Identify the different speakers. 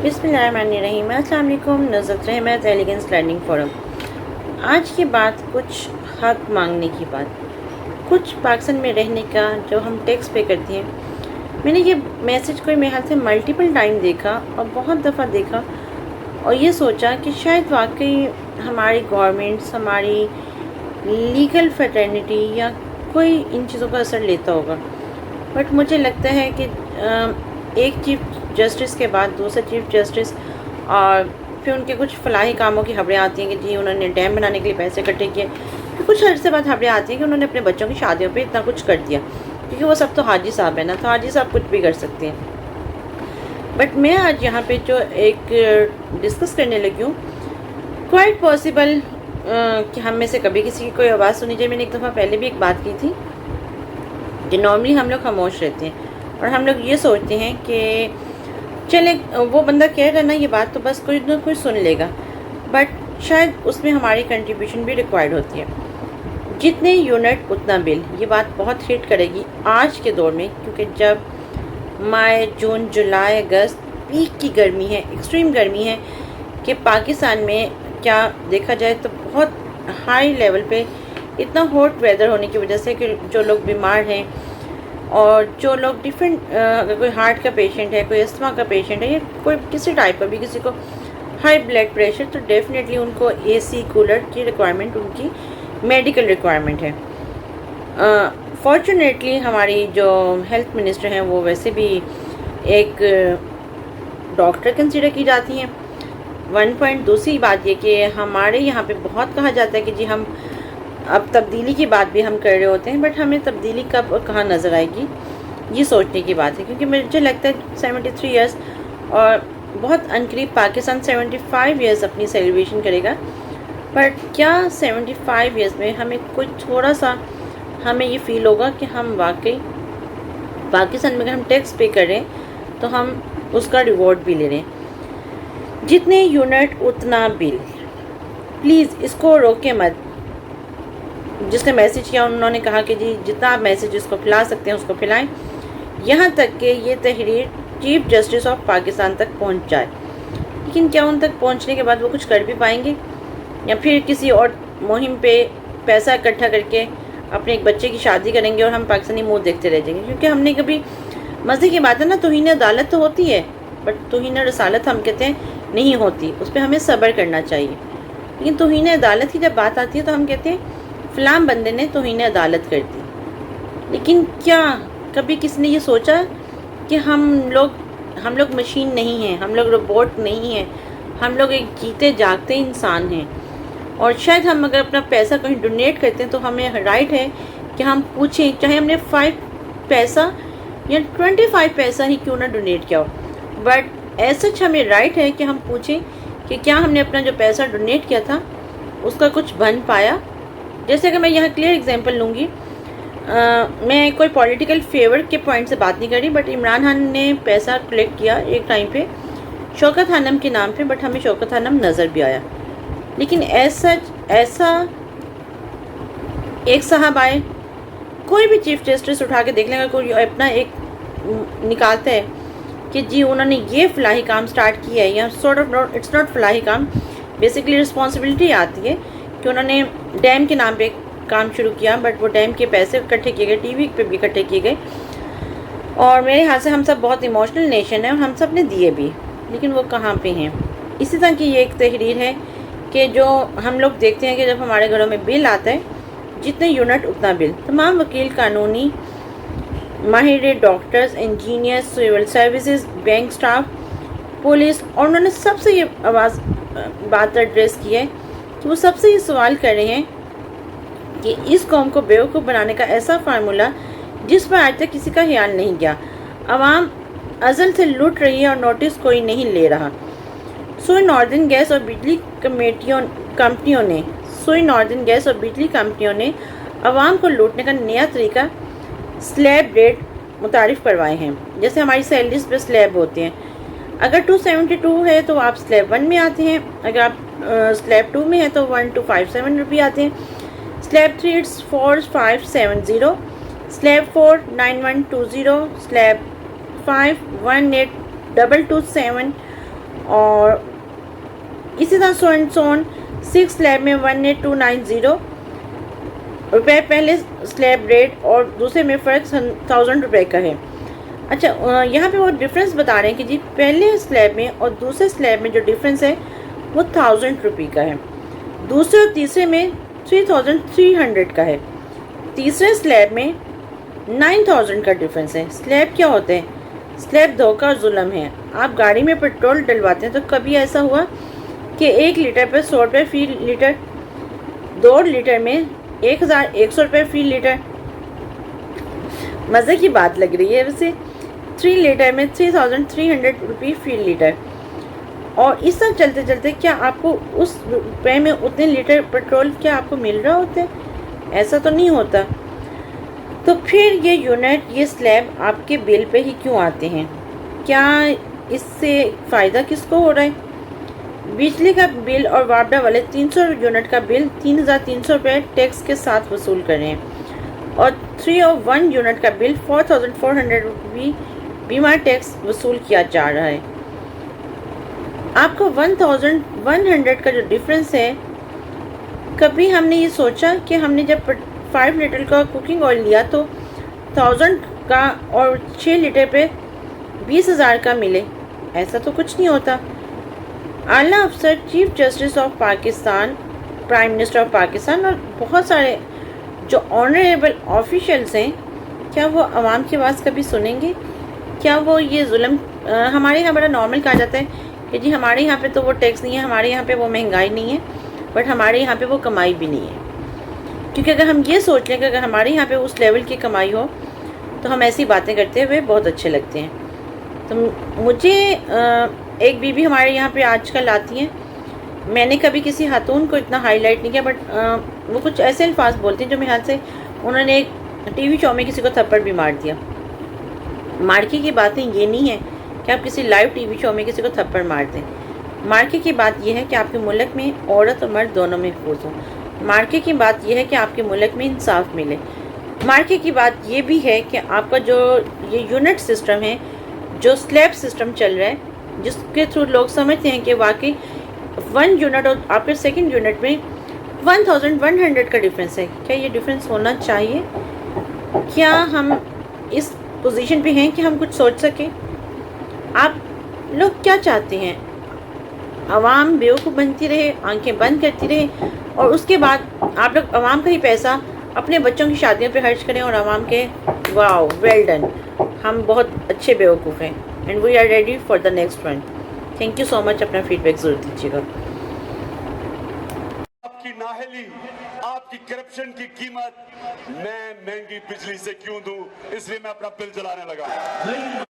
Speaker 1: बिस्मिल्लाहिर्रहमानिर्रहीम। अस्सलाम वालेकुम। नुज़रत रहमत एलिगेंस लर्निंग फोरम। आज की बात कुछ हक मांगने की बात, कुछ पाकिस्तान में रहने का जो हम टैक्स पे करते हैं। मैंने ये मैसेज कोई मेरे ख्याल से मल्टीपल टाइम देखा और बहुत दफ़ा देखा और ये सोचा कि शायद वाकई हमारी गवर्नमेंट्स, हमारी लीगल फ्रेटर्निटी या कोई इन चीज़ों का असर लेता होगा। बट मुझे लगता है कि एक चीफ जस्टिस के बाद दूसरा चीफ जस्टिस और फिर उनके कुछ फलाही कामों की खबरें आती हैं कि जी उन्होंने डैम बनाने के लिए पैसे इकट्ठे किए। फिर कुछ अर्से बाद खबरें आती हैं कि उन्होंने अपने बच्चों की शादियों पे इतना कुछ कर दिया, क्योंकि वो सब तो हाजी साहब है ना, तो हाजी साहब कुछ भी कर सकते हैं। बट मैं आज यहाँ पे जो एक डिस्कस करने लगी हूँ, क्वाइट पॉसिबल कि हम में से कभी किसी की कोई आवाज़ सुनी जाए। मैंने एक दफ़ा पहले भी एक बात की थी कि नॉर्मली हम लोग खामोश रहते हैं और हम लोग ये सोचते हैं कि चले वो बंदा कह रहा है ना ये बात, तो बस कोई ना कोई सुन लेगा। बट शायद उसमें हमारी कंट्रीब्यूशन भी रिक्वायर्ड होती है। जितने यूनिट उतना बिल, ये बात बहुत हिट करेगी आज के दौर में, क्योंकि जब मई, जून, जुलाई, अगस्त पीक की गर्मी है, एक्सट्रीम गर्मी है कि पाकिस्तान में क्या देखा जाए तो बहुत हाई लेवल पे इतना हॉट वेदर होने की वजह से कि जो लोग बीमार हैं और जो लोग डिफरेंट, अगर कोई हार्ट का पेशेंट है, कोई अस्थमा का पेशेंट है या कोई किसी टाइप का भी, किसी को हाई ब्लड प्रेशर, तो डेफिनेटली उनको एसी कूलर की रिक्वायरमेंट, उनकी मेडिकल रिक्वायरमेंट है। फॉर्चुनेटली हमारी जो हेल्थ मिनिस्टर हैं वो वैसे भी एक डॉक्टर कंसिडर की जाती हैं। वन पॉइंट दूसरी बात ये कि हमारे यहाँ पे बहुत कहा जाता है कि जी हम अब तब्दीली की बात भी हम कर रहे होते हैं, बट हमें तब्दीली कब और कहाँ नज़र आएगी ये सोचने की बात है। क्योंकि मुझे लगता है 73 ईयर्स और बहुत अनकरीब पाकिस्तान 75 ईयर्स अपनी सेलिब्रेशन करेगा। बट क्या 75 ईयर्स में हमें कुछ थोड़ा सा हमें ये फील होगा कि हम वाकई पाकिस्तान में अगर हम टैक्स पे कर रहे हैं तो हम उसका रिवॉर्ड भी ले रहे हैं। जितने यूनिट उतना बिल, प्लीज़ इसको रोके मत। जिसने मैसेज किया उन्होंने कहा कि जी जितना आप मैसेज इसको फैला सकते हैं उसको फैलाएं, यहाँ तक कि ये तहरीर चीफ जस्टिस ऑफ पाकिस्तान तक पहुँच जाए। लेकिन क्या उन तक पहुँचने के बाद वो कुछ कर भी पाएंगे, या फिर किसी और मुहिम पे पैसा इकट्ठा करके अपने एक बच्चे की शादी करेंगे और हम पाकिस्तानी मुँह देखते रह जाएंगे। क्योंकि हमने कभी, मज़े की बात है ना, तौहीन अदालत तो होती है बट तौहीन रसालत हम कहते हैं नहीं होती, उस पर हमें सब्र करना चाहिए। लेकिन तौहीन अदालत की जब बात आती है तो हम कहते हैं फ़लाँ बंदे ने तौहीन अदालत कर दी। लेकिन क्या कभी किसी ने ये सोचा कि हम लोग मशीन नहीं हैं, हम लोग रोबोट नहीं हैं, हम लोग एक जीते जागते इंसान हैं। और शायद हम अगर अपना पैसा कहीं डोनेट करते हैं तो हमें राइट है कि हम पूछें, चाहे हमने 5 पैसा या 25 पैसा ही क्यों ना डोनेट किया हो, बट ऐसा हमें राइट है कि हम पूछें कि क्या हमने अपना जो पैसा डोनेट किया था उसका कुछ बन पाया। जैसे अगर मैं यहाँ क्लियर एग्जांपल लूँगी, मैं कोई पॉलिटिकल फेवर के पॉइंट से बात नहीं कर रही, बट इमरान खान ने पैसा कलेक्ट किया एक टाइम पे शौकत खानम के नाम पे, बट हमें शौकत खानम नज़र भी आया। लेकिन ऐसा एक साहब आए, कोई भी चीफ जस्टिस उठा के देख लेंगे, कोई अपना एक निकालता है कि जी उन्होंने ये फलाही काम स्टार्ट किया है, या sort of its not Falahi काम, बेसिकली रिस्पॉन्सिबिलिटी आती है कि उन्होंने डैम के नाम पे काम शुरू किया, बट वो डैम के पैसे इकट्ठे किए गए, टीवी पे भी इकट्ठे किए गए, और मेरे ख्याल से हम सब बहुत इमोशनल नेशन है और हम सब ने दिए भी, लेकिन वो कहाँ पे हैं। इसी तरह की ये एक तहरीर है कि जो हम लोग देखते हैं कि जब हमारे घरों में बिल आता है, जितने यूनिट उतना बिल। तमाम वकील, कानूनी माहिर, doctors, engineer, civil services, bank staff, police, और उन्होंने सबसे ये बात एड्रेस की है कि वो सबसे ये सवाल कर रहे हैं कि इस कौम को बेवकूफ़ बनाने का ऐसा फार्मूला जिस पर आज तक किसी का ख्याल नहीं गया, आवाम अज़ल से लूट रही है और नोटिस कोई नहीं ले रहा। सोई नॉर्दर्न गैस और बिजली कंपनियों ने आवाम को लूटने का नया तरीका स्लैब रेट मुतारिफ करवाए हैं। जैसे हमारी सैलरीज पे स्लैब होते हैं, अगर 272 है तो आप स्लैब 1 में आते हैं, अगर आप स्लैब 2 में है तो 1257 रुपये आते हैं, स्लैब 3 इट्स 4570, स्लैब 4 9120, स्लैब 5 18227, और इसी तरह सो एंड सोन 6 स्लैब में 18290 रुपये पहले स्लैब रेट और दूसरे में फ़र्क 1000 रुपये का है। अच्छा, यहाँ पे वो डिफरेंस बता रहे हैं कि जी पहले स्लैब में और दूसरे स्लैब में जो डिफरेंस है वो 1000 रुपये का है, दूसरे और तीसरे में 3300 का है, तीसरे स्लैब में 9000 का डिफरेंस है। स्लैब क्या होते हैं? स्लैब धोखा और जुल्म है। आप गाड़ी में पेट्रोल डलवाते हैं तो कभी ऐसा हुआ कि 1 लीटर पर 100 रुपये फी लीटर, 2 लीटर में 1100 रुपये फी लीटर, मज़े की बात लग रही है वैसे, 3 लीटर में 3300 रुपये फी लीटर। और इस तरह चलते चलते क्या आपको उस रुपये में उतने लीटर पेट्रोल क्या आपको मिल रहा होता है? ऐसा तो नहीं होता। तो फिर ये यूनिट, ये स्लैब आपके बिल पे ही क्यों आते हैं? क्या इससे फ़ायदा किसको हो रहा है? बिजली का बिल और वापडा वाले 300 यूनिट का बिल 3300 रुपये टैक्स के साथ वसूल कर रहे हैं और 301 यूनिट का बिल 4400 रुपये बीमा टैक्स वसूल किया जा रहा है। आपका 1100 का जो डिफरेंस है, कभी हमने ये सोचा कि हमने जब 5 लीटर का कुकिंग ऑयल लिया तो 1000 का और 6 लीटर पे 20,000 का मिले? ऐसा तो कुछ नहीं होता। आला अफसर, chief justice of Pakistan, prime minister of Pakistan और बहुत सारे जो ऑनरेबल ऑफिशियल्स हैं, क्या वो आवाम की आवाज़ कभी सुनेंगे? क्या वो ये जुल्म, हमारे यहाँ बड़ा नॉर्मल कहा जाता है कि जी हमारे यहाँ पे तो वो टैक्स नहीं है, हमारे यहाँ पे वो महंगाई नहीं है, बट हमारे यहाँ पे वो कमाई भी नहीं है। क्योंकि अगर हम ये सोच लें कि अगर हमारे यहाँ पे उस लेवल की कमाई हो तो हम ऐसी बातें करते हुए बहुत अच्छे लगते हैं। तो मुझे एक बीबी हमारे यहाँ पे आजकल आती हैं, मैंने कभी किसी खातून को इतना हाईलाइट नहीं किया, बट वो कुछ ऐसे अल्फाज बोलती हैं जो मेरे हाथ से, उन्होंने एक टीवी शो में किसी को थप्पड़ भी मार दिया। मार्के की बातें ये नहीं है कि आप किसी लाइव टीवी शो में किसी को थप्पड़ मार दें। मार्के की बात यह है कि आपके मुल्क में औरत और मर्द दोनों महफूज हों। मार्के की बात यह है कि आपके मुल्क में इंसाफ मिले। मार्के की बात यह भी है कि आपका जो ये यूनिट सिस्टम है, जो स्लैब सिस्टम चल रहा है, जिसके थ्रू लोग समझते हैं कि वाकई 1 यूनिट और आपके सेकंड यूनिट में 1100 का डिफरेंस है। क्या ये डिफरेंस होना चाहिए? क्या हम इस पोजीशन पे हैं कि हम कुछ सोच सकें? आप लोग क्या चाहते हैं? आवाम बेवकूफ़ बनती रहे, आंखें बंद करती रहे और उसके बाद आप लोग आवाम का ही पैसा अपने बच्चों की शादियों पे खर्च करें और आवाम के वाओ वेल डन, हम बहुत अच्छे बेवकूफ़ हैं and we are ready for the next one. Thank you so much. अपना फीडबैक ज़रूर दीजिएगा।
Speaker 2: आपकी नाहली, आपकी करप्शन की कीमत मैं महंगी बिजली से क्यों दूं? इसलिए मैं अपना बिल जलाने लगा।